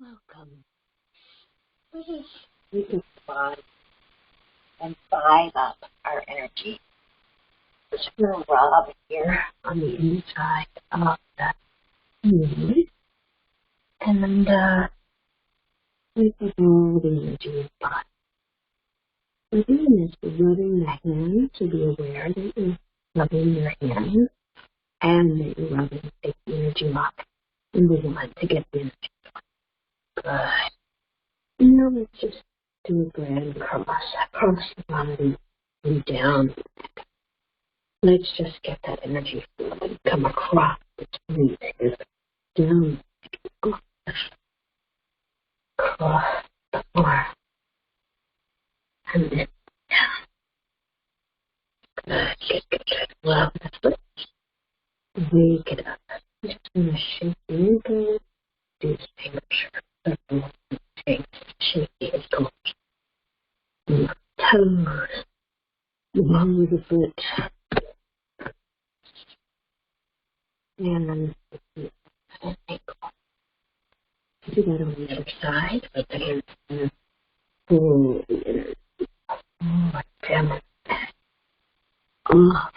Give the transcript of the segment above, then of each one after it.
Welcome. Let us take a spot and vibe up our energy. Just going to rub here on the inside of the knee. And we can hold the energy in the body. We're doing this, we're rubbing the hands to be aware that you're rubbing your hands and that you're rubbing to take the energy up. And we want to get the energy going. Good. Now let's just do a grand cross across the body and down the neck. Let's just get that energy flowing. Come across the breathing. Down, across the arm, and then down. Good, good. Well, that's it. Wake it up. Just going to shake the ankle, do the finger circle, shake the ankle, toes, along with the foot, and then the ankle. Do that on the other side, with the hands and pull the energy. Oh, down like that. Off.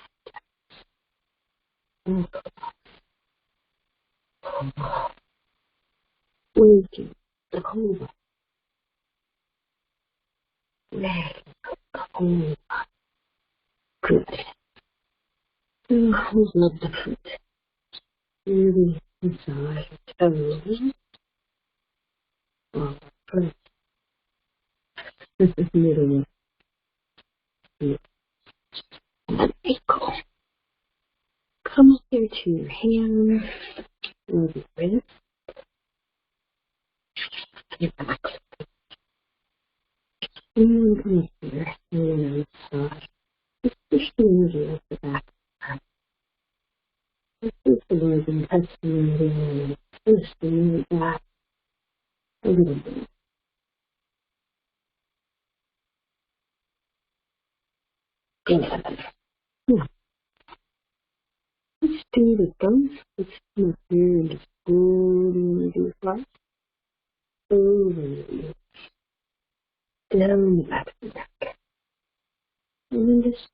Waking the whole body. Letting the whole body. Good. Oh, love the foot. Really massage the toes. Oh, first. Middle of the and ankle. Come up here to your hands. Rub your wrist. Your back. And then come up here and then massage. Just push the energy off the back of the arm. Just push the legs and touch the energy and push the energy back a little bit. Good. Yeah. Let's do the thumbs. Let's come up here and just pull the energy across. Over the ears. Down the back of the neck. And then just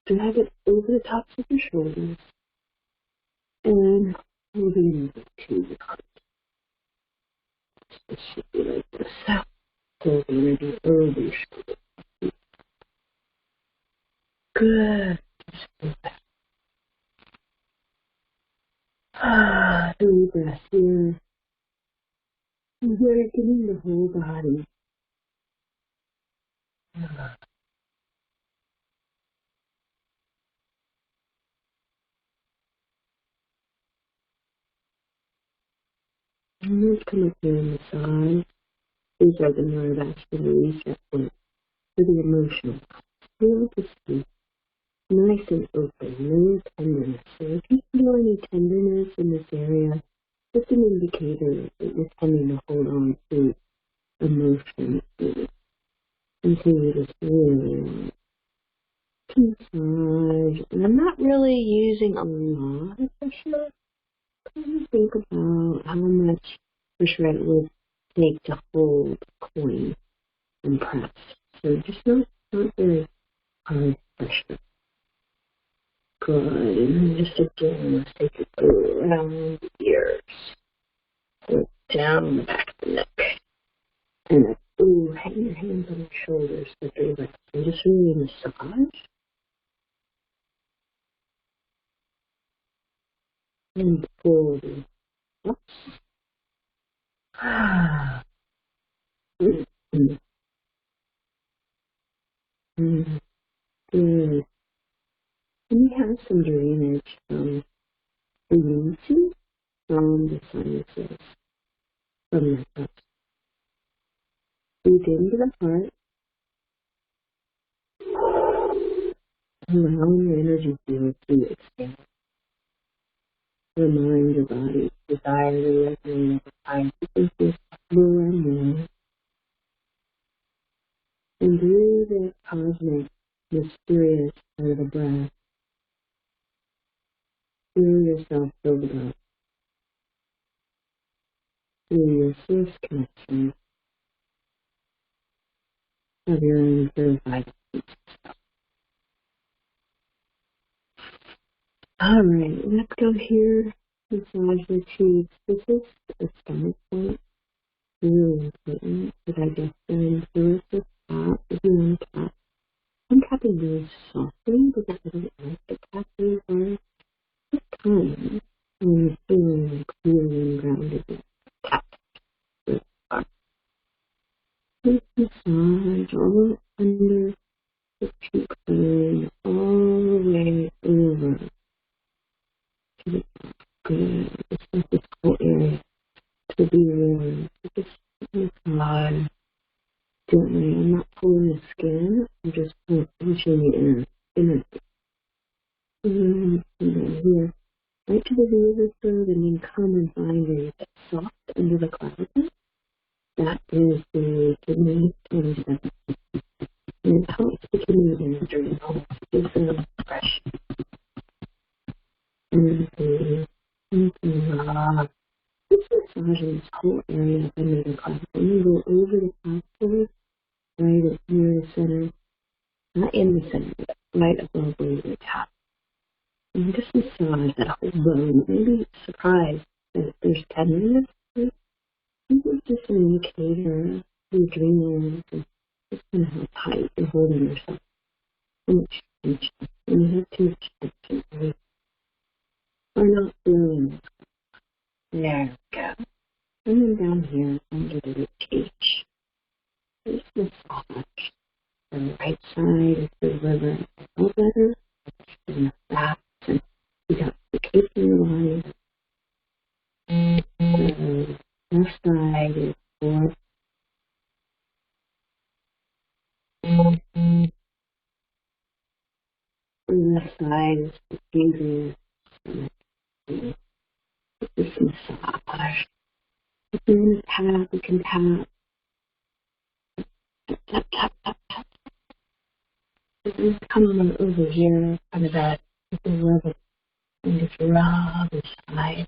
drag it over the tops of your shoulders. And pull the energy to the heart. It should be like this. Pull the energy over your shoulders. Good. Just do that. Deep breath here. Awakening the whole body. And let's come up here and massage. These are the neurovascular reset points for the emotional. Feel the sleep. Nice and open, no tenderness. So if you feel any tenderness in this area, it's an indicator that you're tending to hold on to emotions. And so you just really want to massage. And I'm not really using a lot of pressure. Kind of think about how much pressure it would take to hold a coin and press. So just not very hard pressure. Good. And then just again, let's take it around the ears. So down the back of the neck. And then, hang your hands on your shoulders with your legs. And just really massage. And pull the up. Good. And we have some drainage from the lymph, from the sinuses, from the gut. Breathe into the heart. Allow your energy field to expand. Remind your body, desire to resonate over time. This is more and more. And through the cosmic, mysterious part of the breath, feel yourself build up. through your source connection of your own purified. Alright, let's go here. Massage your cheeks. This is a stomach point. Really important for digestion. So let's just tap. If you want to tap, I'm tapping really softly because I don't like to tap really hard. Just kind when you're feeling like really and grounded. Tap really hard. Just massage all under the cheekbone, all the way over to the good. Just like this whole area to be warm. Just massage gently. I'm not pulling the skin. I'm just pushing the inner. And then here, right to the root of the throat, and then come and find where you get soft under the clavicle. That is the kidney 27. And it helps the kidney energy. It helps give them fresh energy. Just massaging this whole area under the clavicle. You go over the clavicle, right at near the center. Not in the center, but right above where you tap. And just massage that whole bone. Maybe surprised that there's tenderness. This is just an indicator of the adrenals and just kind of how tight you're holding yourself. Too much tension. When you have too much tension, right? Or not feeling it. There we go. And then down here under the ribcage. Just massage the right side of the liver and gallbladder. And the back. And detoxification in the body. The left side is for the left side is diffusing. This massage. If you want to tap, you can tap. Tap, tap, tap, tap. And then come on over here, kind of that, with the level. And just rub the side.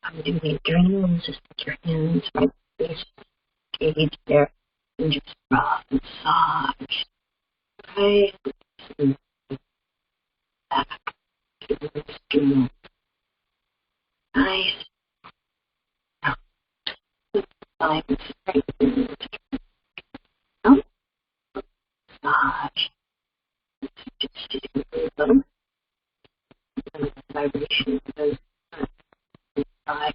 I'm doing the adrenals, just put your hands right face cage there and just rub, massage. Right to the back to the adrenal. Nice. Now, put the side straight in the adrenal. Massage. Just to do a little. And the vibration goes inside.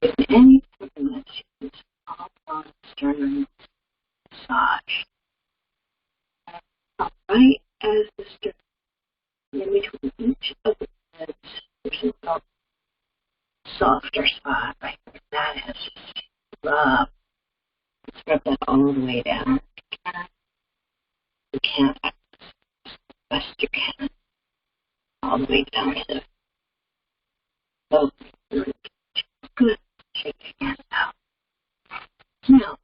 If any tenderness, you can all on sternum massage. Right as the sternum, in between each of the heads, there's a softer spot right where that is. Just rub. Rub that all the way down. You can't access as best you can. All the way down to the both. Good. Shake your hands out. Now,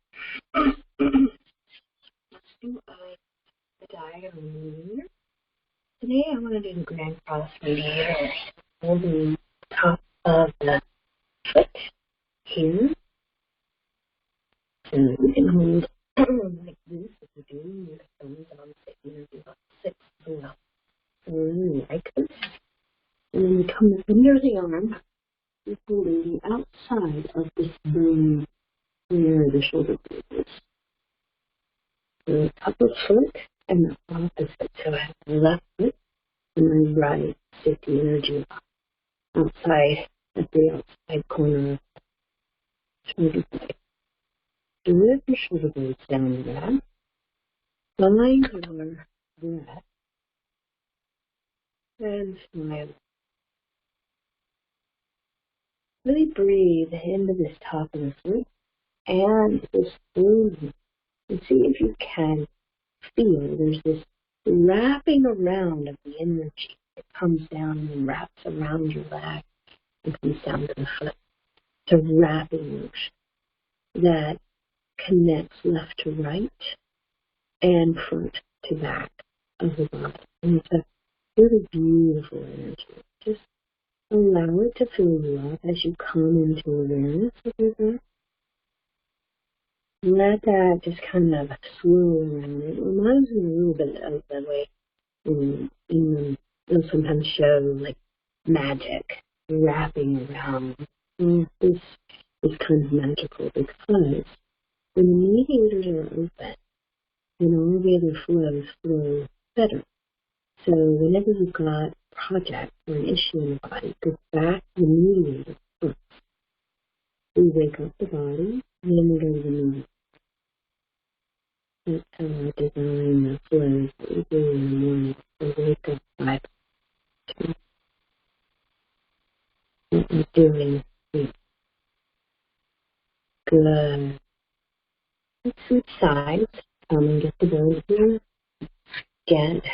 let's do a diagram. Today I want to do the Grand Cross Mediator. Holding the top of the foot here. So you can hold like this if you're doing your thumbs on the energy about 6 below. So like this. And then you come under the arm. You're holding the outside of this bone where the shoulder blade is. The top of foot and the opposite. So I have the left foot and my right safety energy outside at the outside corner of the shoulder blade. So lift your shoulder blades down to that. Find your breath and smile. Really breathe into this top of the foot and this bone. And see if you can feel there's this wrapping around of the energy It comes down and wraps around your leg and comes down to the foot. It's a wrapping motion that connects left to right and front to back of the body. And it's a really beautiful energy. Just allow it to fill you up as you come into awareness of your breath. Let that just kind of swirl around. It reminds me a little bit of the way they'll sometimes show like magic wrapping around. This is kind of magical because when the mediators are open, then all the other flows flow better. So whenever you've got a project or an issue in the body, go back to the mediator first. We wake up the body, and then we go to the mediator. That's how I design the flows that we do in the morning. So wake up 5 to what we're doing. Good. Let's switch sides. Come and get the bones here. Get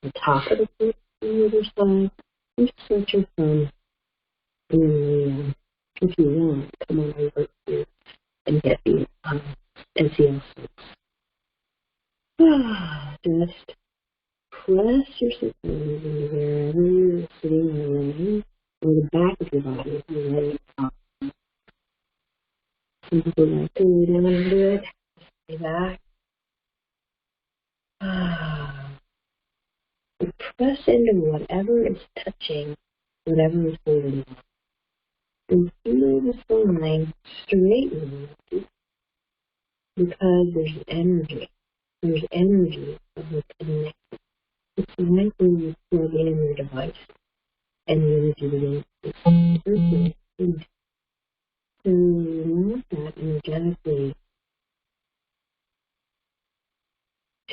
the top of the foot on the other side. And just switch your thumb. And then, if you want, come on over here and get the NCL. Just press your sit bones into wherever you're sitting or laying, or the back of your body if you're laying out. Some people like to lay down and do it. Stay back. And press into whatever is touching, whatever is holding you. And feel the spine straighten because there's energy. There's energy of the connection. It's right when you plug in your device and the energy begins to circulate. So you want that energetically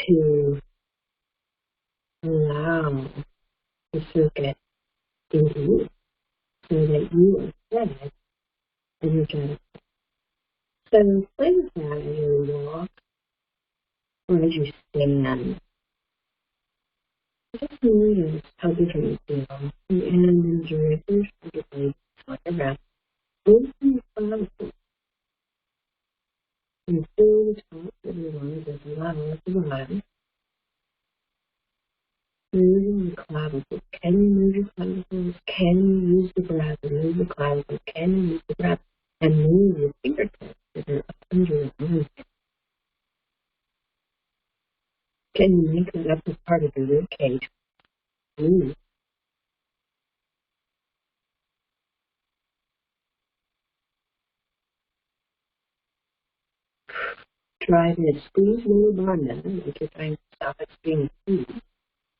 to allow the circuit into you so that you are fed energetically. So play with that as you walk or as you stand. Just notice how different you feel. And enjoy your shoulder blades like a breath. Open the clavicle and fill the top of your lungs as level as the bottom. Moving the clavicle. Can you move your clavicles? Can you use the breath and move the clavicle? Can you use the breath and move your fingertips that are up under your arms? Can you make that up as part of the rib cage? Move. Try to squeeze lower banda like you're trying to stop extreme food,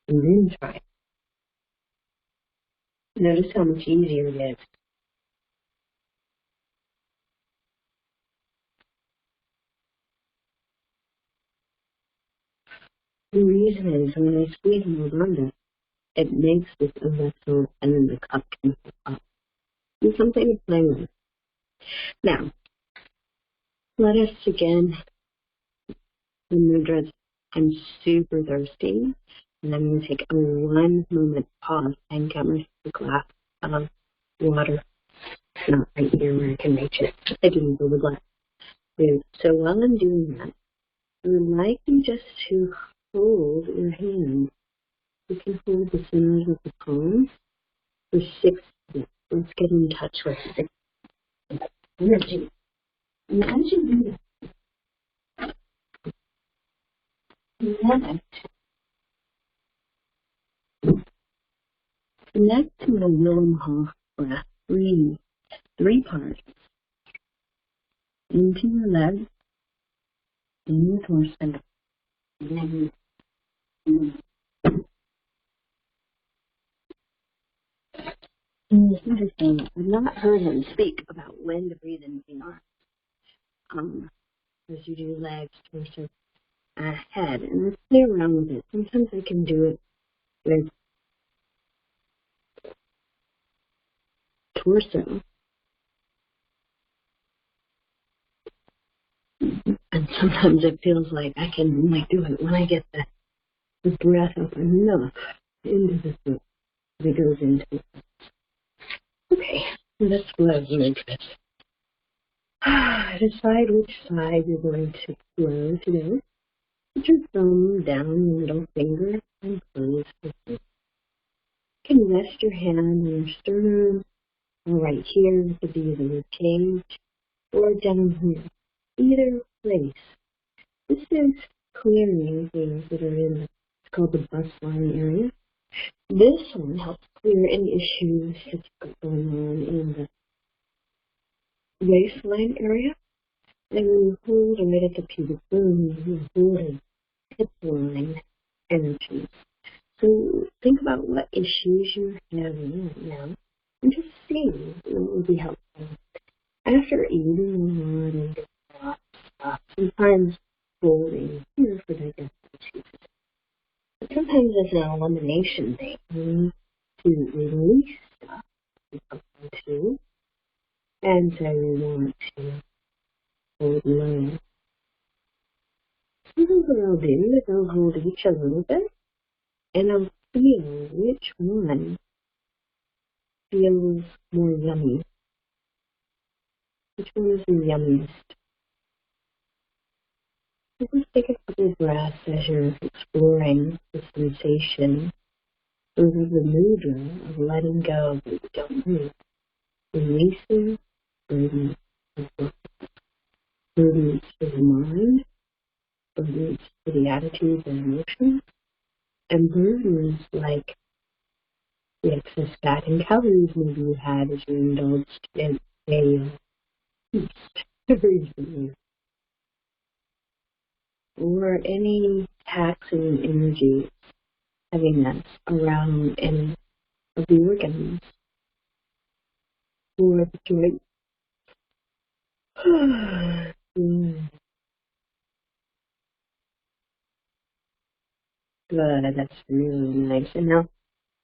and then try it. Notice how much easier it is. The reason is when I squeeze lower banda, it makes this a vessel and then the cup can fill up. It's something to play with. Now, let us again remember I'm super thirsty, and I'm going to take a 1 moment pause and get myself a glass of water. It's not right here where I can reach it. I didn't build a glass. So while I'm doing that, I would like you just to hold your hands. You can hold the centers of the palms for 6 minutes. Let's get in touch with 6 energy. And as you do that, connect to the Wim Hof breath. Breathe 3 parts into your legs, in your torso, and then it's interesting. I've not heard him speak about when to breathe into the arms. As you do legs, torso, head, and let's play around with it. Sometimes I can do it with torso, and sometimes it feels like I can only do it when I get the breath up enough into the foot. it goes into it. Okay, let's flow into it. Decide which side you're going to flow today. Put your thumb down your middle finger and close the finger. You can rest your hand on your sternum, or right here at the base of your cage, or down here. Either place. This is clearing things that are in, it's called the bus line area. This one helps clear any issues that's going on in the waistline area. And when you hold right at the pubic bone, you're holding hip line energy. So think about what issues you're having right now and just see what would be helpful. After eating a lot of sometimes holding here for digestive issues. But sometimes it's an elimination thing. You need to release stuff too. And so you want to hold low. Sometimes what I'll do is I'll hold each a little bit and I'll feel which one feels more yummy. Which one is the yummiest? So just take a couple of breaths as you're exploring the sensation over the mudra of letting go of what you don't need. Releasing burdens of work, burdens for the mind, burdens for the attitudes and emotions, and burdens like the excess fat and calories maybe you had as you indulged in a feast recently. Or any taxing energy, heaviness around any of the organs or the joints. Good, that's really nice. And now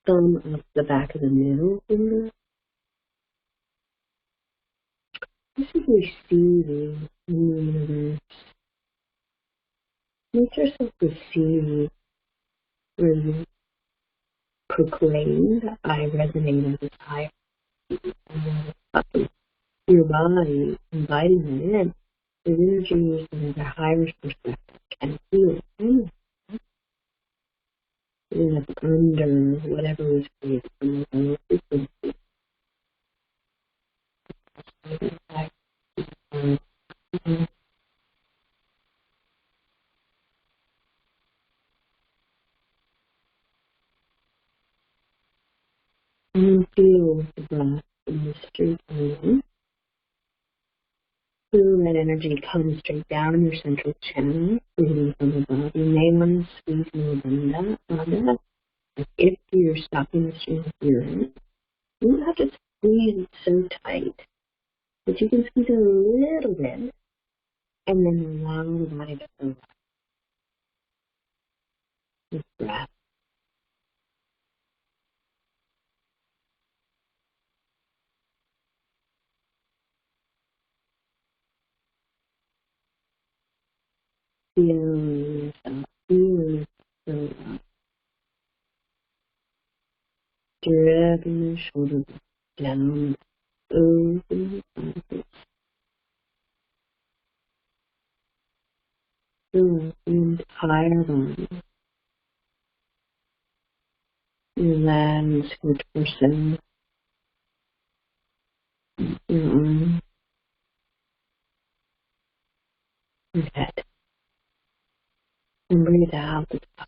thumb up the back of the middle finger. This is receiving in the universe. Make yourself receive where you proclaim that I resonate with higher. Your body inviting them in. The energies and the higher perspective can feel it. Under whatever is created from the lower frequency. And feel the breath in the straight line. Feel that energy come straight down your central channel, breathing from above. You may want to squeeze more than that. If you're stopping the stream of urine, you don't have to squeeze it so tight, but you can squeeze it a little bit, and then allow the body to fill up with breath. Feel yourself dragging the shoulder down, open the armpits, fill up the entire body. Your legs, your torso, your arms, your head. And breathe out the top.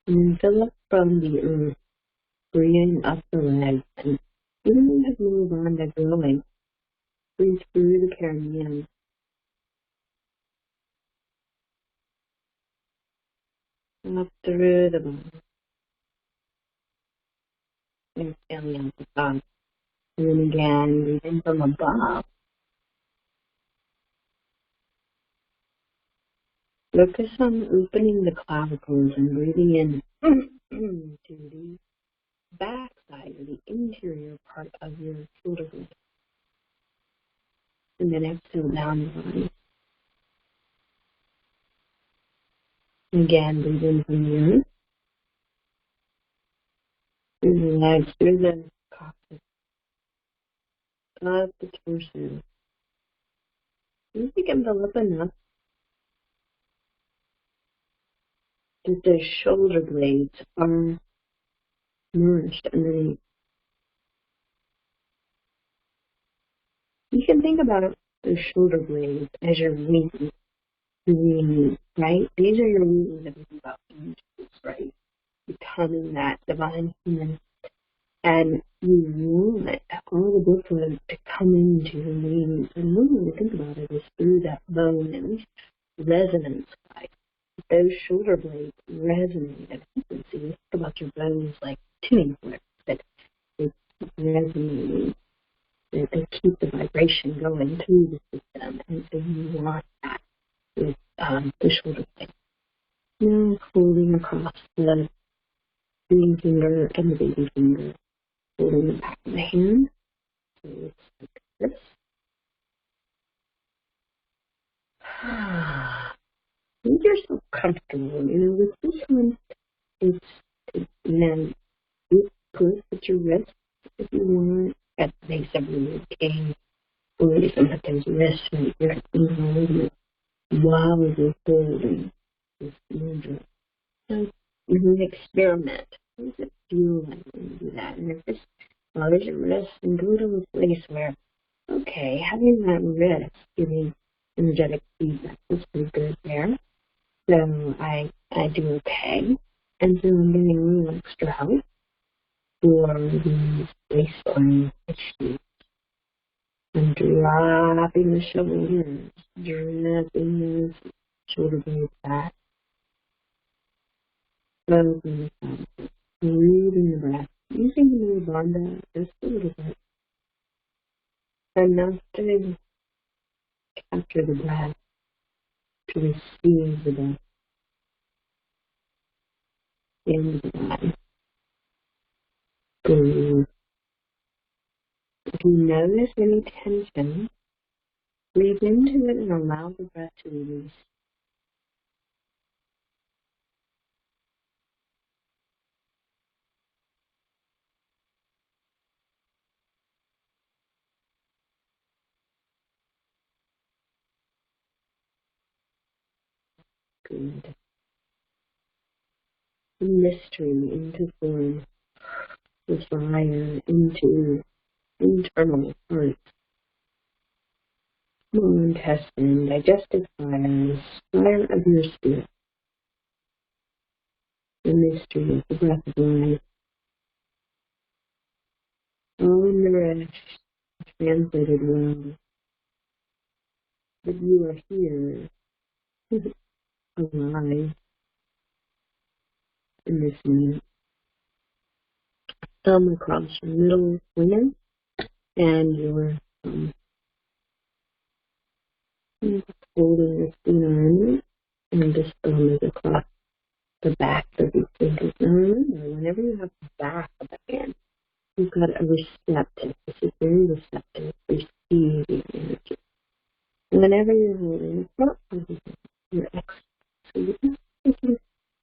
And fill up from the earth, breathing up the legs. And even when you move on to growing, breathe through the perineum. Up through the body. And feeling out the top. And then again, breathing from above. Focus on opening the clavicles and breathing in to the back side or the interior part of your shoulder blade. And then exhale down the body. Again, breathe in from the earth. Through the legs, through the coccyx, up the torso. You can envelop enough that the shoulder blades are nourished underneath. You can think about the shoulder blades as your wings, right? These are your wings that we think about angels, right? Becoming that divine human. And you want all the good fluid to come into your wings. And one way to think about it is through that bone and resonance, right? Those shoulder blades resonate at frequency. Think about your bones like tuning forks that they keep resonating, that they keep the vibration going through the system. And so you want that with the shoulder blade. Now holding across the ring finger and the baby finger, holding the back of the hand. So it's like this. Make yourself comfortable. With this one, it's you could put your wrist, if you want, at the base of your rib cage, or you can put those wrists right there at the movement while you're holding this mudra. So you can experiment. What does it feel like when you do that? And if this bothers your wrist, then go to a place where, okay, having that wrist giving energetic feedback is pretty good there. So I do okay. And so I'm getting a little extra help for these waistline issues. I'm dropping the shoulders, dropping those shoulder blades back, open the pelvis, breathing the breath, using the new bandha just a little bit, enough to capture the breath, to receive the breath into the body. Breathe. If you notice any tension, breathe into it and allow the breath to release. Good. Mystery into form, the fire into internal parts, small intestine, digestive fire, fire of your spirit, the mystery of the breath of life, all nourished, translated well, that you are here, alive in this moment. Thumb across your middle finger and your thumb. Holding your finger under, and this thumb is across the back of your fingers. Now remember, whenever you have the back of the hand, you've got a receptive. This is very receptive, receiving energy. And whenever you're holding the front of the hand, you're exhaling. So you're taking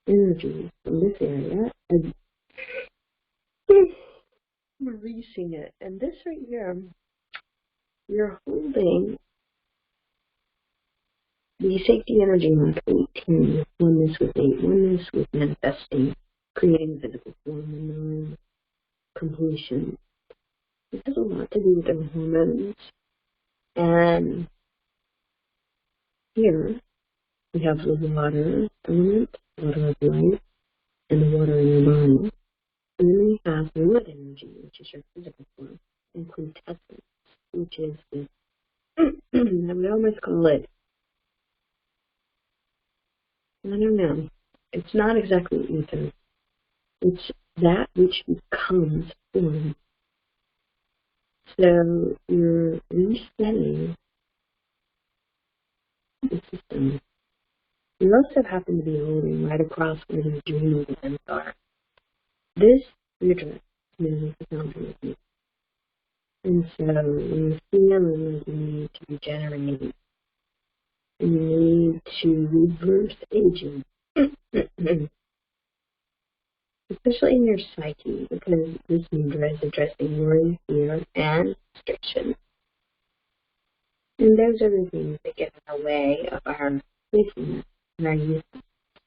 energy from this area and releasing it. And this right here, you're holding the safety energy mark 18, oneness with 8, oneness with manifesting, creating physical form and non-completion. This has a lot to do with the hormones. And here we have the water element, water of life, and the water in your body. And then we have wood energy, which is your physical form, and quintessence, which is the, I would almost call it, I don't know, it's not exactly ether. It's that which becomes form. So you're resetting the system. You also happen to be holding right across where the adrenal glands are. This mudra is the boundary with you. And so when you feel like you need to regenerate, and you need to reverse aging, especially in your psyche, because this mudra is addressing worry, fear, and restriction. And those are the things that get in the way of our playfulness and our youth,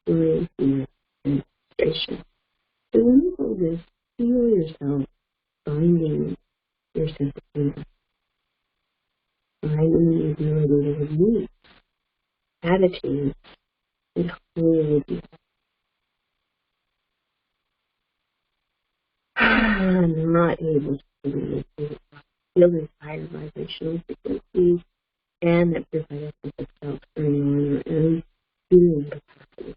worry, fear, and frustration. So when you hold this, feel yourself finding your sense of humor, finding the ability to release attitudes and hold not able to believe it. Feel this higher vibrational frequencies and that provide a sense of self turning on your own feeling capacity.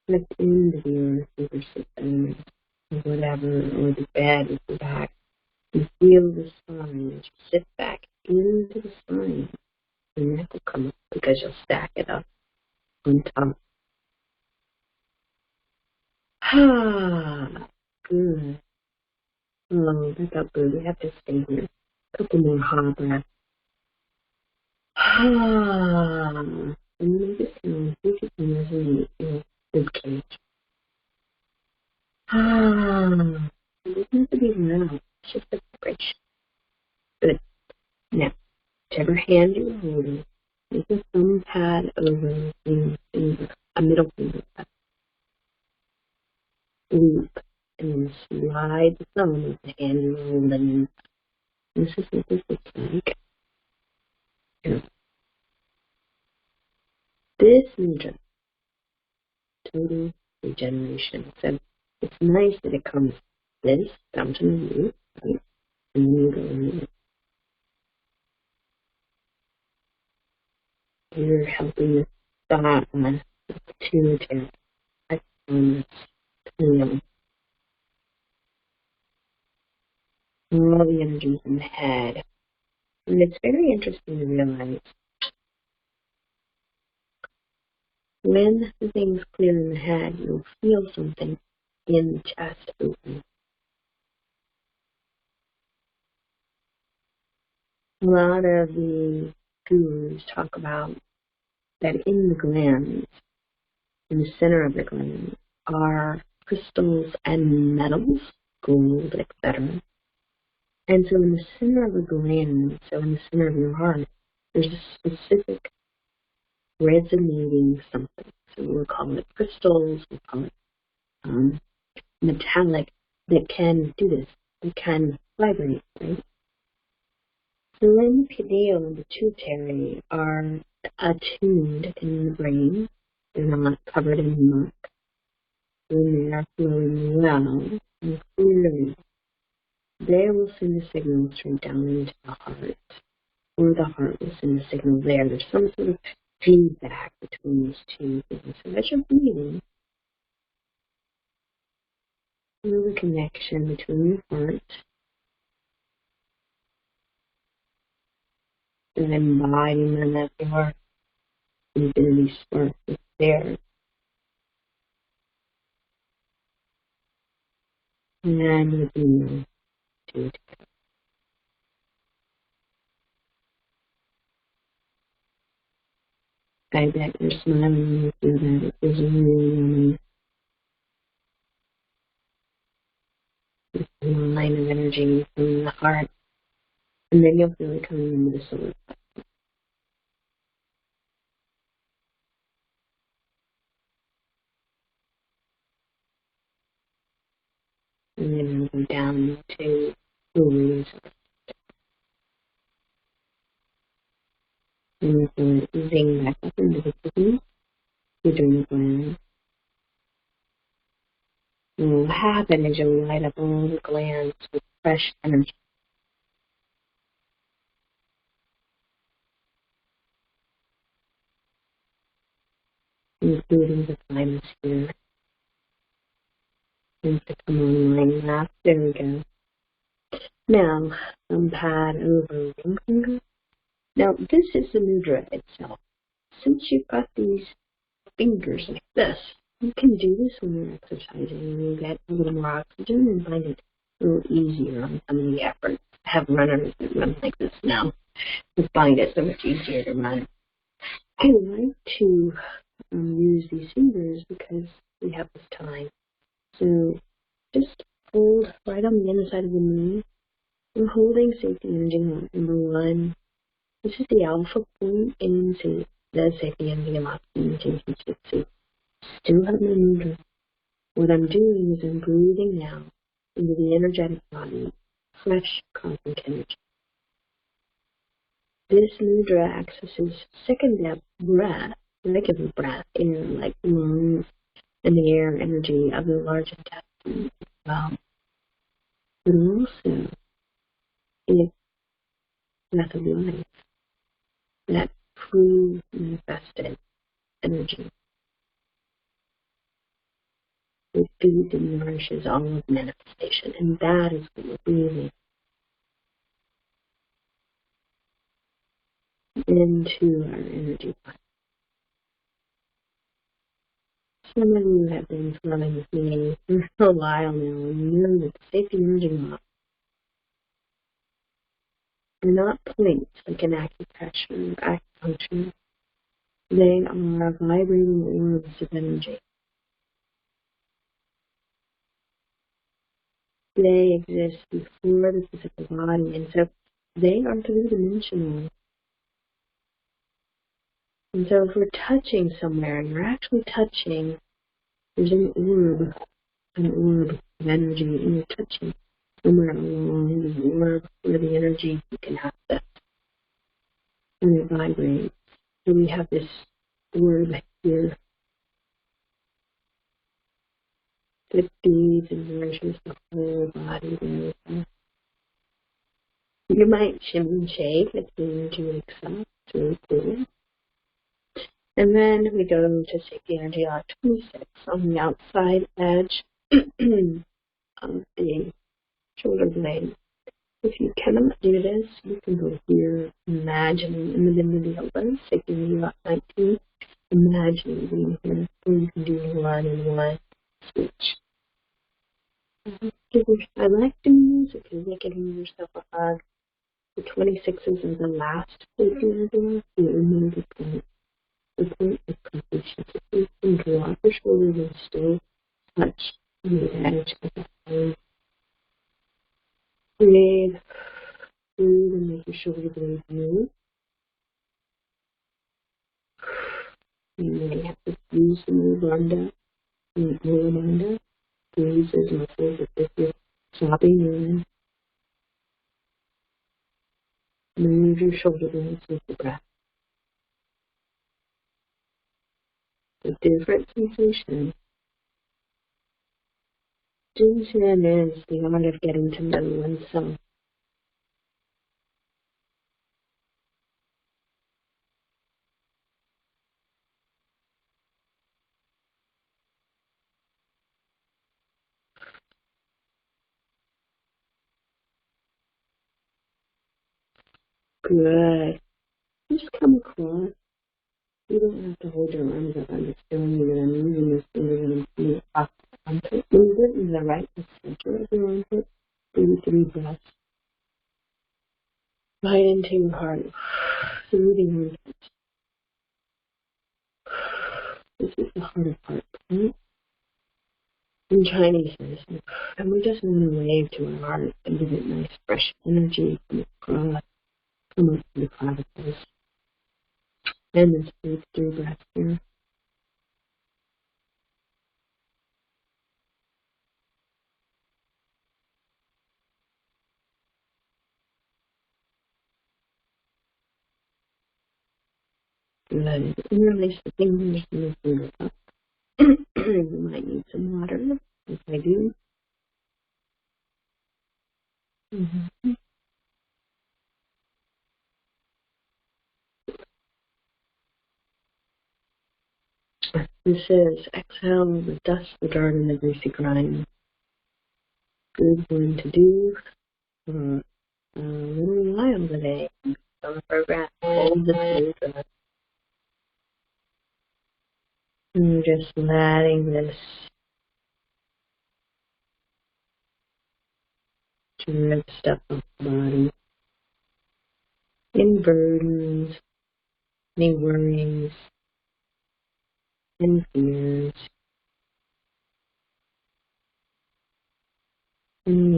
Click into the earth with your system or whatever, or the bed with your back. You feel the spine as you sit back into the spine. Your neck will come up because you'll stack it up on top. Good. Oh, that felt good. We have to stay here. A couple more hot breaths. And make it sound, see if you can resonate your rib cage. It doesn't have to be loud. It's just a vibration. Good. Now, whichever hand you're holding, make a thumb pad over the finger, a middle finger pad. Loop, and then slide the thumb with the hand you're holding. This is what this looks like. Here. This mudra, total regeneration. So it's nice that it comes this down to the root, right? And then you go in. You're helping the thought on the pituitary, on the pineal. All the energies in the head. And it's very interesting to realize when the things clear in the head, you'll feel something in the chest open. A lot of the gurus talk about that in the glands, in the center of the glands, are crystals and metals, gold, etc. And so in the center of the gland, so in the center of your heart, there's a specific resonating something. So we'll call it crystals, we'll call it metallic, that can do this, that can vibrate, right? So when the pineal and the pituitary are attuned in the brain, they're not covered in muck, when they are flowing well and clearly, they will send a signal straight down into the heart, or the heart will send a signal there. There's some sort of feedback between these two things. So as you're breathing, feel the connection between your heart and embodiment of your infinity spark is there. And within you, I bet you're smiling when you feel that. It feels really yummy. It's a line of energy from the heart. And then you'll feel it coming into the solar plexus. And then we'll go down to the wings. And you feel it moving back up into the kidney, the adrenal gland. And what will happen is you'll light up all the glands with fresh energy. Including the thymus here. And to come online last. There we go. Now, thumb pad over ring finger. Now, this is the mudra itself. Since you've got these fingers like this, you can do this when you're exercising and you'll get a little more oxygen and find it a little easier on some of the efforts. I have runners that run like this now. I find it so much easier to run. I like to use these fingers because we have this time. So just hold right on the inner side of the knee. We're holding safety energy lock number 1. This is the alpha point into the safety energy lock into consistency. Still have my mudra. What I'm doing is I'm breathing now into the energetic body, fresh cosmic energy. This mudra accesses second depth breath, regular breath, in like lungs and the air energy of the large intestine as well. But also, it's breath of life, that true manifested energy. It feeds and nourishes all of manifestation, and that is what we're breathing into our energy body. Some of you have been flowing with me for a while now, and you know that the safety energy locks are not points like an acupressure or acupuncture. They are vibrating orbs of energy. They exist before the physical body, and so they are three-dimensional. And so if we're touching somewhere, and you're actually touching, there's an orb of energy, and you're touching somewhere along the orb where the energy you can access, and it vibrates. So we have this orb here that feeds and nourishes the whole body. There. You might shimmy and shake as the energy wakes up. It's really cool. And then we go to safety energy lock 26 on the outside edge of the shoulder blade. If you cannot do this, you can go here, imagining in the middle of the elbow, safety energy lock 19, imagining being here, or you can do 1 and 1 switch. I like doing this because you can give yourself a hug. The 26s are the last safety energy lock, the remainder point. The point of completion. So you can drop your shoulders and still touch the edge of the phone. Breathe and make your shoulder blades move. You may have to use the move under and move under. Use those muscles as if you're sobbing in. Move your shoulder blades with the breath. A different sensation. Intuition is the art of getting to know oneself. Good. Just come across. You don't have to hold your arms up. I'm just showing you that I'm moving this finger and feet off the armpit. Move it in the right to center of your armpit. Breathe 3 breaths. Right into your heart. Through the armpit. This is the heart of heart point. In Chinese medicine. And we just want to wave to our heart and give it nice fresh energy from across. Come up to the clavicles. And let's breathe 3 breaths here. Good. And release the fingers and the fingers up. You might need some water, if I do. Mm-hmm. This is exhale the dust, the dirt, and the greasy grime. Good one to do for a little while today. On the program, hold this mudra. And just letting this drip stuff off the body. Any burdens, any worries, any fears.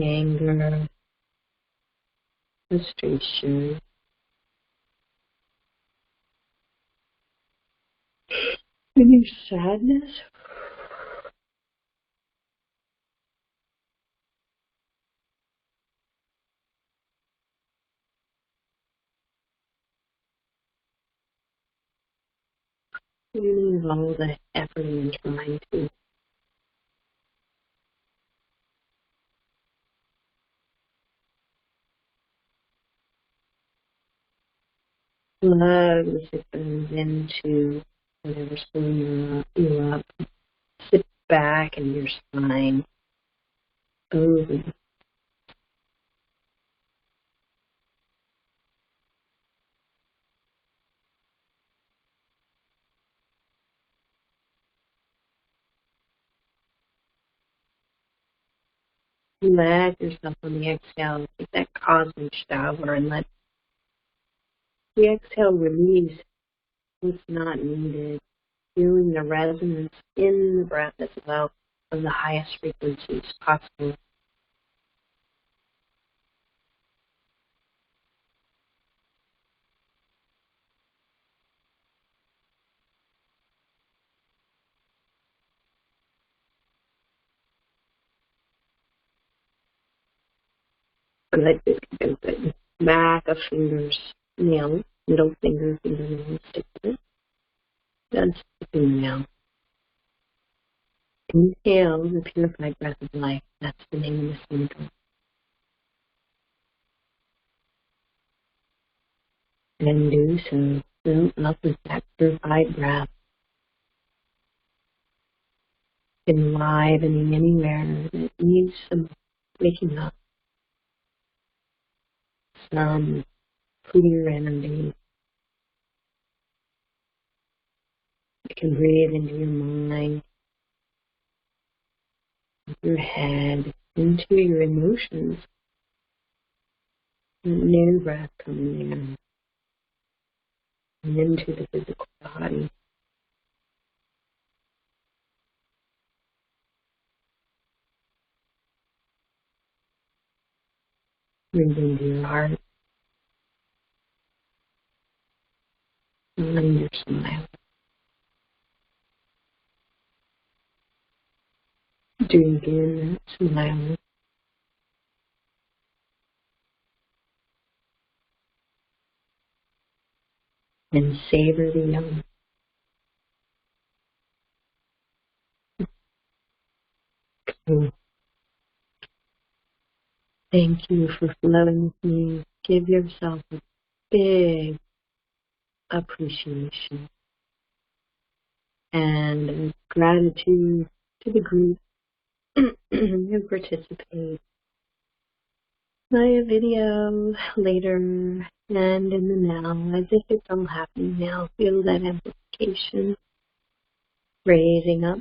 any anger, frustration, any sadness. Any of all the effort in trying to flood as it goes into whatever's pulling you up. Sit back in your spine, over. Let yourself on the exhale take that cosmic shower and let the exhale release what's not needed, feeling the resonance in the breath as well of the highest frequencies possible. Good, good, good, good. Back of fingers, nails, middle finger, fingernails, stick to it. Just the fingernail. Inhale the purified breath of life. That's the name of this mantra. And do so. Fill up with that purified breath. Enlivening anywhere that needs some waking up. Some clear energy. You can breathe into your mind, your head, into your emotions. A new breath coming in. And into the physical body. Breathe into your heart. And your smile. Drink in that smile. And savor the young. Thank you for flowing with me. Give yourself a big appreciation and gratitude to the group who participate via video later and in the now, as if it's all happening now. Feel that amplification raising up.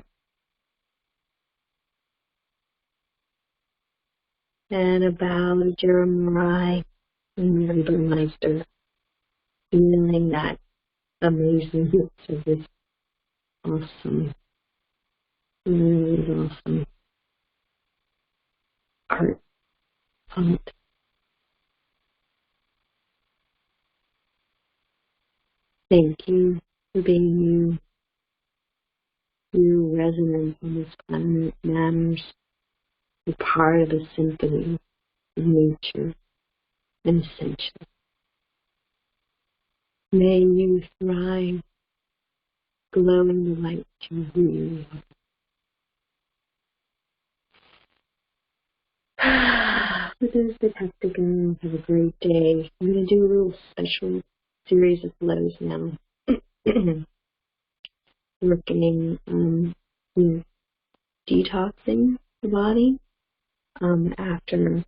And about Jeremiah and Burmeister, feeling that amazingness of this awesome, really awesome art. Thank you for being you. Your resonance on this planet matters. You're part of a symphony of nature and essential. May you thrive, glowing the light you really are. For those that have to go, have a great day. I'm going to do a little special series of flows now. Working with detoxing the body after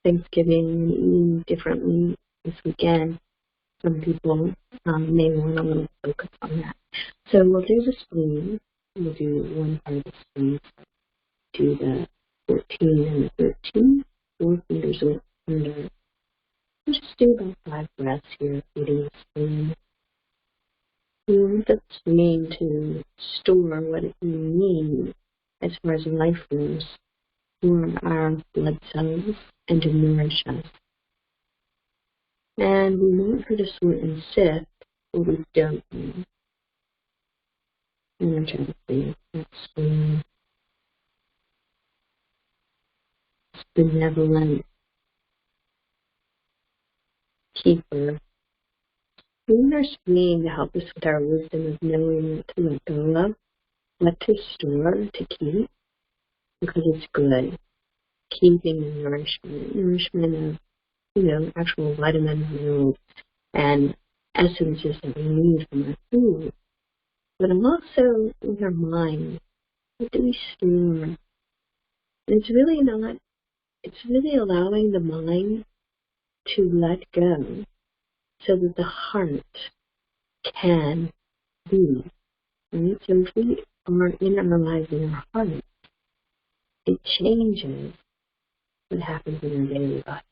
Thanksgiving and eating differently this weekend. Some people may want a little focus on that. So we'll do the spleen. We'll do one part of the spleen. Do the 14 and the 13. 4 fingers under. We'll just do about 5 breaths here, feeding the spleen. We want the spleen to store what it needs as far as life force for our blood cells and to nourish us. And we want her to sort and sift what we don't need. Energetically, that's benevolent keeper. We need our spleen to help us with our wisdom of knowing what to let go of, what to store, to keep, because it's good. Keeping the nourishment of, actual vitamins, minerals, and essences that we need from our food. But also with our mind, what do we store? And it's really allowing the mind to let go so that the heart can be. Right? So if we are internalizing our heart, it changes what happens in our daily life.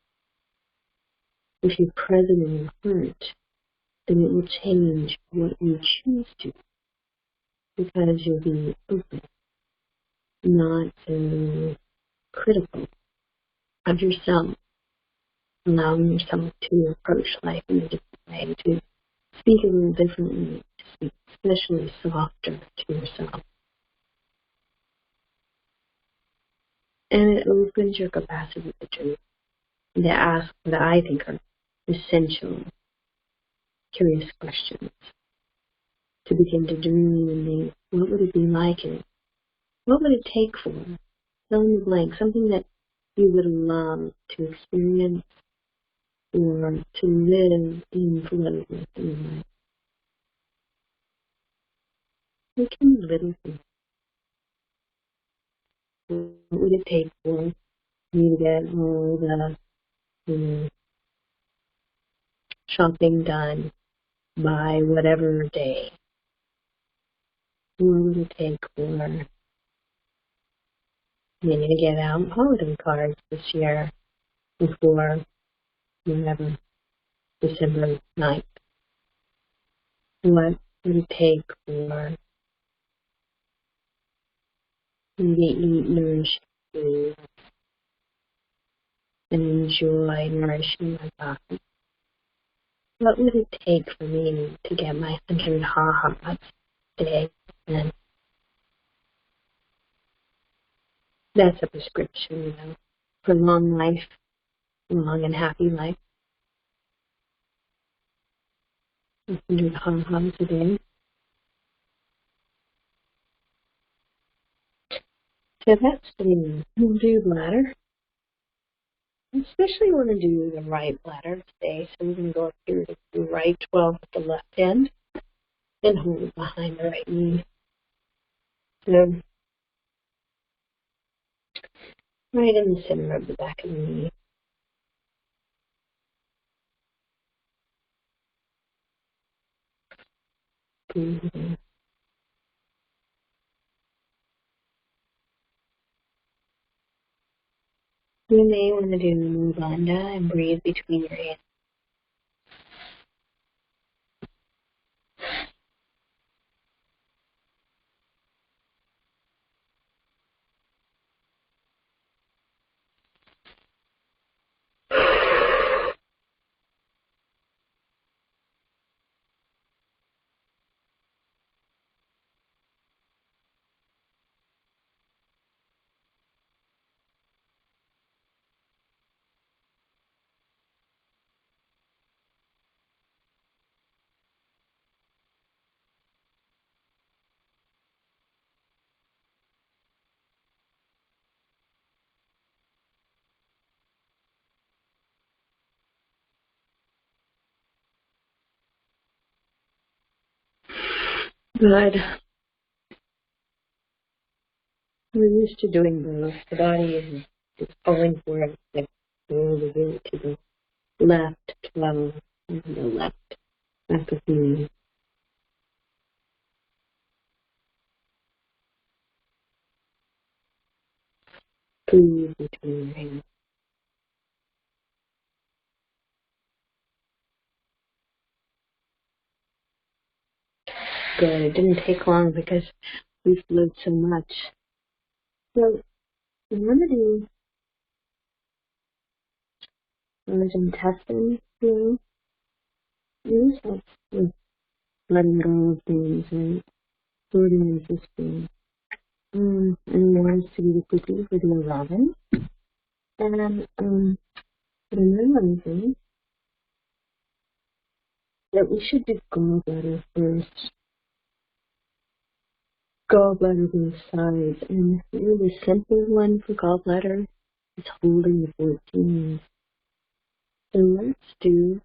If you're present in your heart, then it will change what you choose to, because you'll be open, not so critical of yourself, allowing yourself to approach life in a different way, to speak a little differently, to speak especially softer to yourself. And it opens your capacity to dream, to ask what I think are essential, curious questions, to begin to dream and think, what would it be like, and what would it take for? Fill in the blank, something that you would love to experience or to live in flow with in your life. What can be little things? What would it take for you to get all the shopping done by whatever day? What would it take for maybe to get out holiday cards this year before whatever, December 9th? What would it take for you to eat nourishing food and enjoy nourishing my body? What would it take for me to get my 100 ha-has a day? And that's a prescription, for long life, long and happy life. 100 ha-has a day. So that's the do bladder. I especially want to do the right bladder today, so we're going to go up here to the right 12 at the left end and hold it behind the right knee. So right in the center of the back of the knee. Breathing. You may want to do Mudanda and breathe between your hands. Good. We're used to doing both. The body is calling for it. Like, roll the weight to the left 12 and the left back of the knee. Breathe between your hands. Good. It didn't take long because we flowed so much. So We want to do large intestine healing. This helps with letting go of things, right? Sorting and resisting. And we want us to be the cookie for the 11. And but another thing that we should do gallbladder first. Gallbladder both sides, and really the simple one for gallbladder is holding the 14. So let's do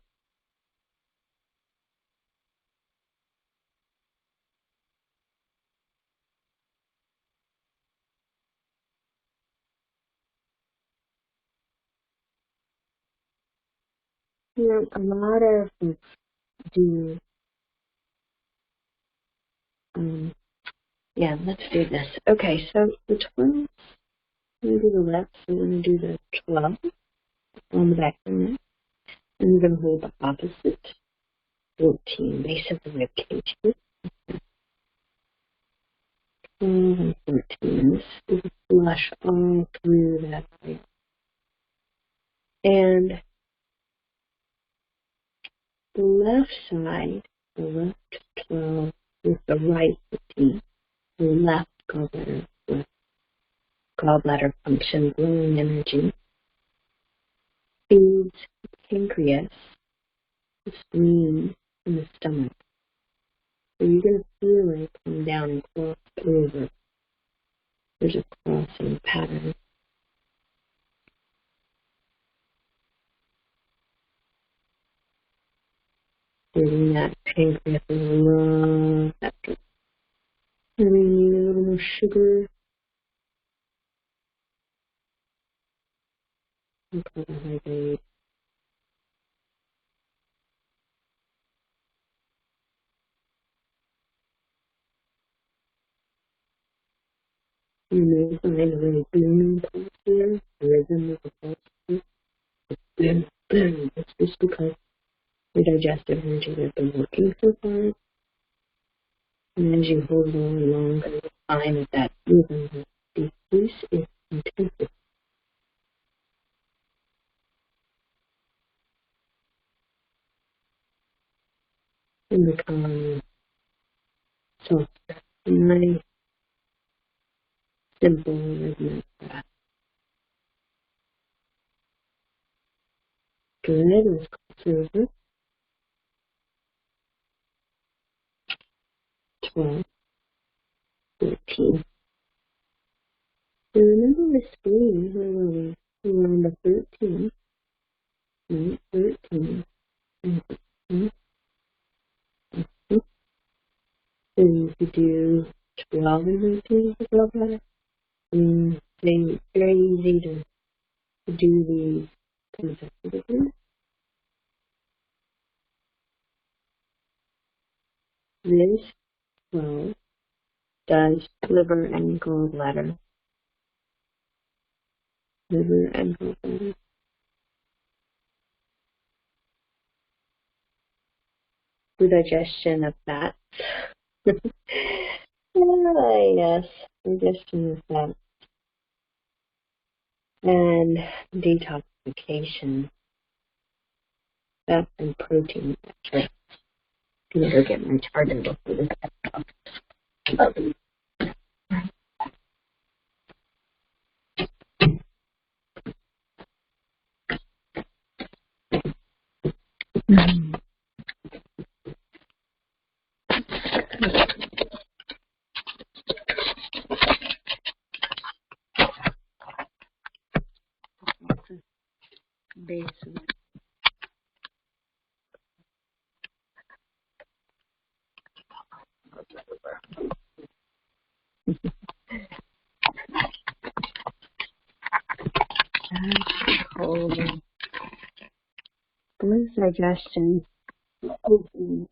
a lot of folks do yeah, let's do this. Okay, so the 12, we're going to do the left, so we're going to do the 12 on the back of the neck, and we're going to hold the opposite 14, base of the rib cage. 12 and 14. This is a flush all through that area. And the left side, the left 12, with the right 15, the left gallbladder with gallbladder function, glowing energy, feeds the pancreas, the spleen, and the stomach. So you're going to feel it come down and cross over. There's a crossing pattern. Feeling that pancreas is love after. Having a little more sugar and carbohydrate. You may find a really booming pulse here, the rhythm of the pulse here. Boom, boom. It's just because your digestive energy has been working so hard. And as you hold on longer, you'll find that rhythm will decrease its intensity and become softer. Nice, simple, rhythmic breath. Good. Let's cross over. 12, 13. So remember the spleen, where were we? We were on the 13, right? 13, and 13. So you could do 12 and 13 for gallbladder. And it's very easy to do these consecutively. This 12 does liver and gallbladder. Liver and gallbladder. The digestion of fats. Yes, digestion of fats. And detoxification. Fats and protein. That's right. I'm going to go get my charger before this laptop. Base of it. Holding. Bliss digestion. Open.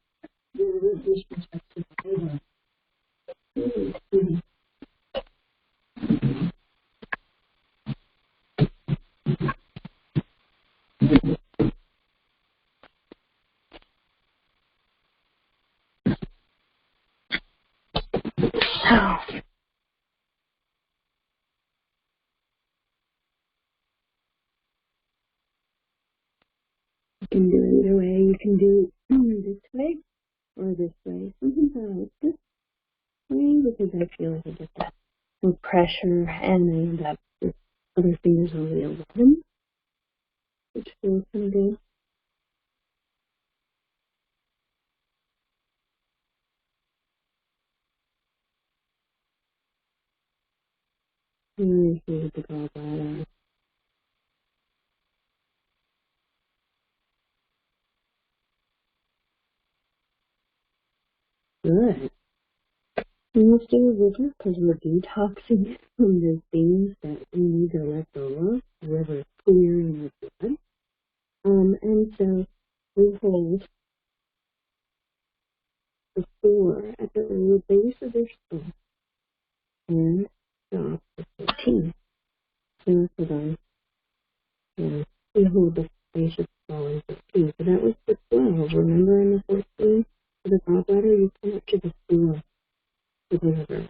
can do it either way. You can do it this way or this way. Sometimes I like this way because I feel like I get that more pressure and I end up with other fingers on the 11, which feels kind of good. Really feel the gallbladder. Good. We must do a river because we're detoxing from the things that we need to let go of. The river is clearing our blood. And so we hold the 4 at the base of their skull and stop at 15. So for them, yeah, we hold the base of the skull and 15. So that was the 12. Remember in the 14? For the gallbladder, you come up to the 4 for the liver.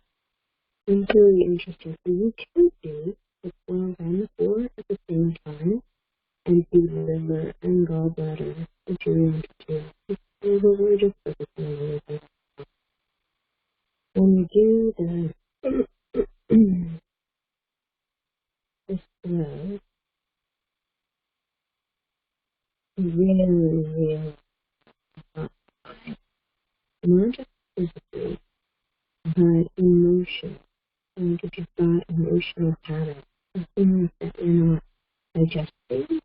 It's really interesting. So you can do the 12 and the 4 at the same time and do the liver and gallbladder if you want to. We're just focusing on the liver. When you do the slow, really not just physically, but emotion. Like if you've got emotional habits, things that you're not digesting,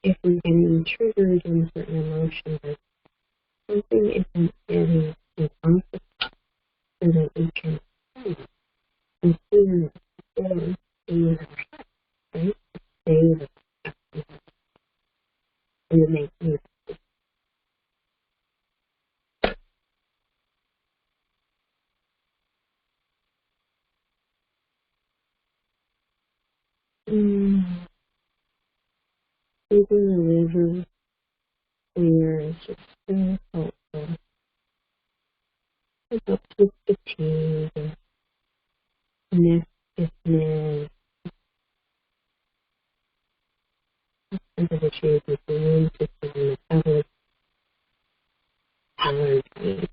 if we're getting triggered in certain emotions, or something isn't getting responsive so that we can and clear it or stay right? Stay with it and make it. Keeping the liver clear is just so helpful. It helps with fatigue and neck stiffness, and the issues with the immune system, metabolic allergies.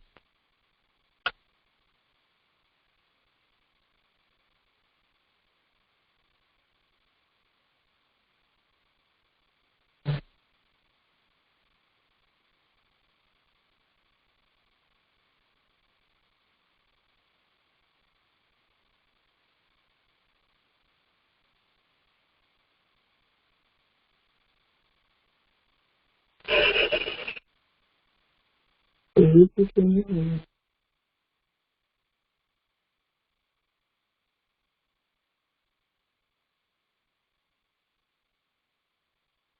Breathe between your hands.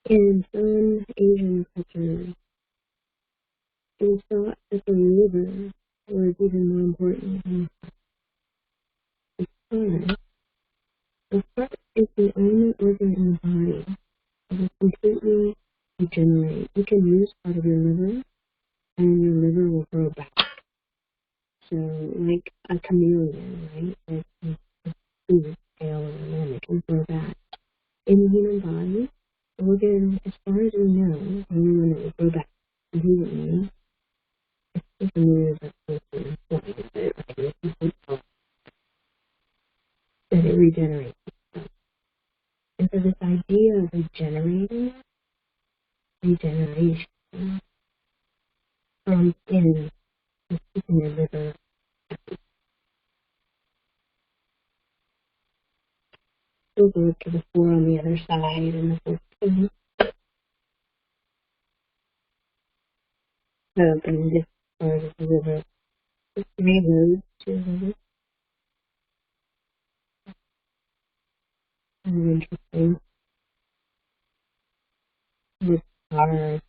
In some Asian cultures, it thought that the liver was even more important than the heart. The heart is the only organ in the body that will completely regenerate. You can use part of your liver, and your liver will grow back. So, like a chameleon, right? Like a food scale or a lemon, it can grow back. In the human body, organ, as far as we know, the only one that will grow back completely is the liver person. That it regenerates itself. And so this idea of regeneration from in is keeping your liver. We'll go to the 4 on the other side and the 14. So opening this part of the liver. Just 3 roads to the liver. And interesting. It's hard.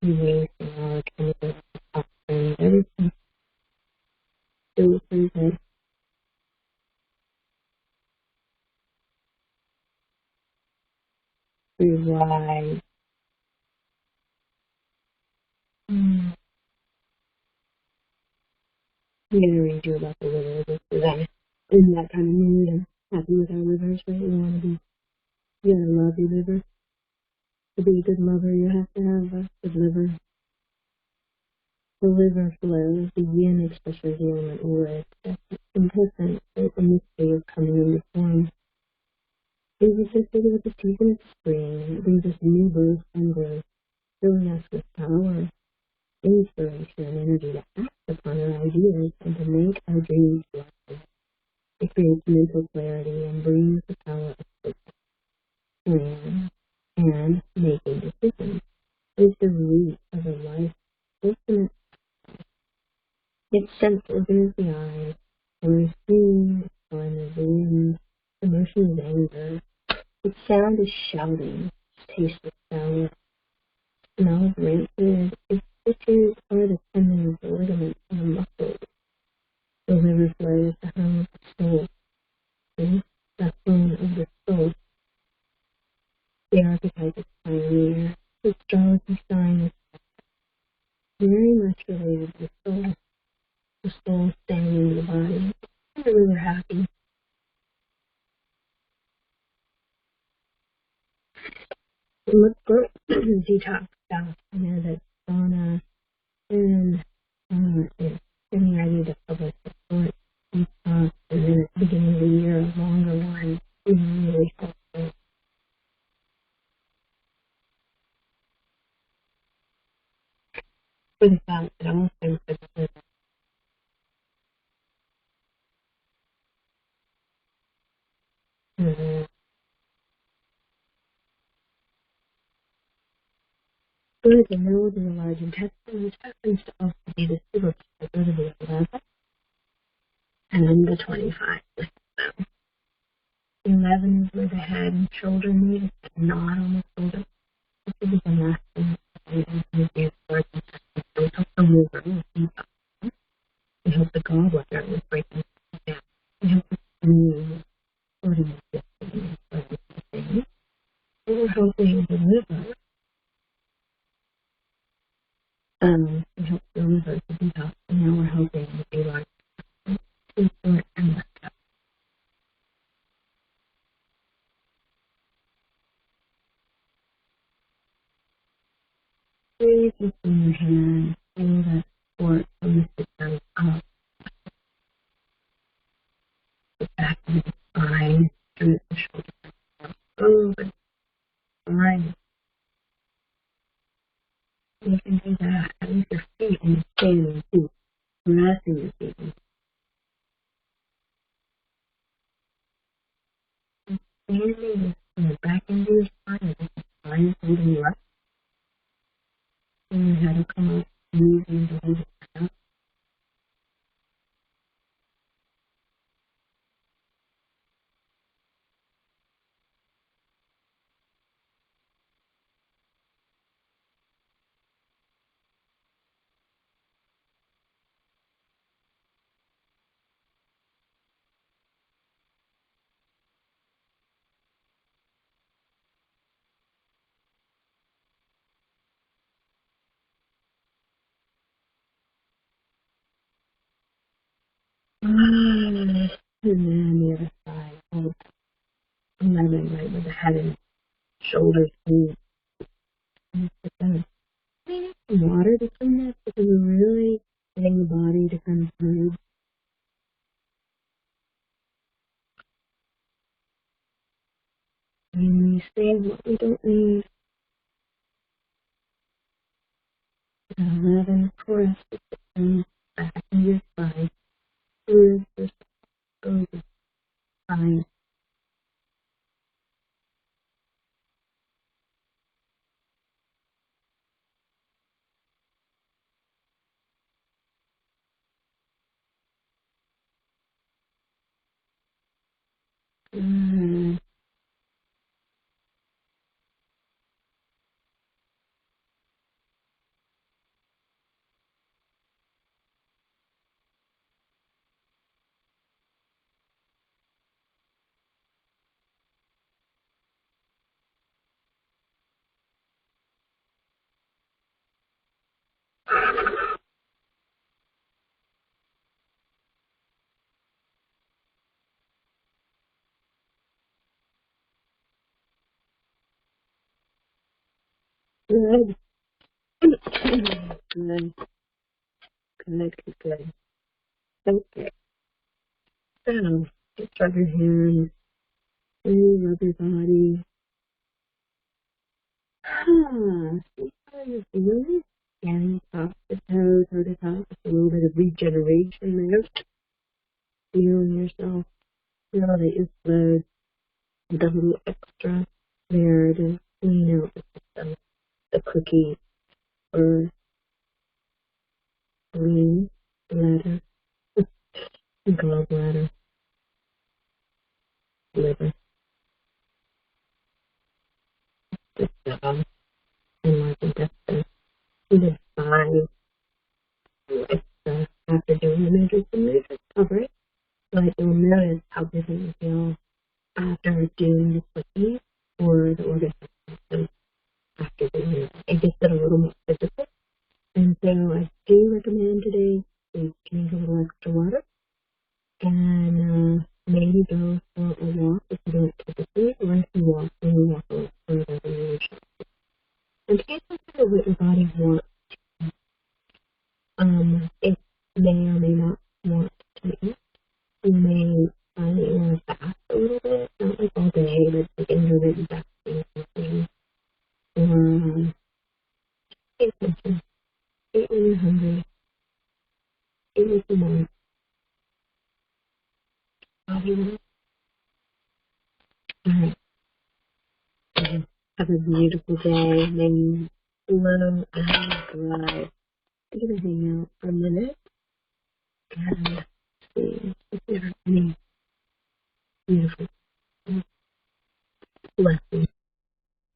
Releasing all the chemicals, toxins, everything. Still present. Through wide. I'm going to read you about the liver because I'm in that kind of mood. I'm happy with our livers, right? You want to be, you got to love your liver. To be a good lover, you have to have a good liver. The liver flows, the yin expresses the element wood. That's implicit in the mystery of coming into form. It is associated with the season of spring. It brings us new birth and growth, filling us with power, inspiration, and energy to act upon our ideas and to make our dreams real. It creates mental clarity and brings the power of plan and making decisions. It's the root of a life ultimate. Its sense opens the eyes, and we see on the wind. Emotion is anger. Its sound is shouting. Taste is sound. Smell is rancid. Its stitches are the tendons, the ligaments, and the muscles. The liver flows the home of the soul. See? The home of the soul. The archetype is pioneer. The astrology sign is very much related to the soul. The soul staying in the body. We were happy. Let's go detox stuff. I know that Donna and is getting ready to publish a short detox, and then at the beginning of the year, a longer one. Really helpful for the fact that also for the good to know the large intestine, which happens to also be the super go to the 11 and the 25. The 11 is where the head and shoulder meet, it's not on the shoulder. This is the last thing that we do for the intestine. So we help the liver, we help the gallbladder with breaking down. We help the smooth organ system with things. And we're helping the liver. We help the liver to detox, and now we're helping the large to sort and let go. Breathe within your hand, feel that support from the system up, the back of the spine, through the shoulder, over the spine. You can do that. Use your feet and standing feet, resting your feet. Standing with back into your spine, as the spine is holding you up. And your head will come up, move into hold it up. And then the other side, hold 11, right where the head and shoulders meet. And put some water between that because we're really getting the body to come through. And we save what we don't need. 11, press the system back in your spine, through the spine. Good. Good. Good. Good. Okay. So, just rub your hands. Rub your body. See how you're feeling? Scanning top to toe to top. Just a little bit of regeneration there. Feeling yourself. Feel that you flowed with a little extra there to clean out the cookie or green bladder, gallbladder, liver, the job, and large intestine. Even 5 extra after doing the major coverage. But you'll notice how different you feel after doing the quickie or the organ system after doing it. It gets it a little more physical. And so I do recommend today to drink a little extra water and maybe go for a walk if you don't typically, or if you walk, then you walk a little further than you should. And take consider what your body wants. It may or may not want to eat. You may find that you want to fast a little bit, not like all day, but like intermittent fasting or something. Or pay attention. Eat when you're hungry. Eat what you want. Body wants. Alright. Have a beautiful day. May you flow and glide. I'm gonna hang out for a minute and see if there's any beautiful blessings.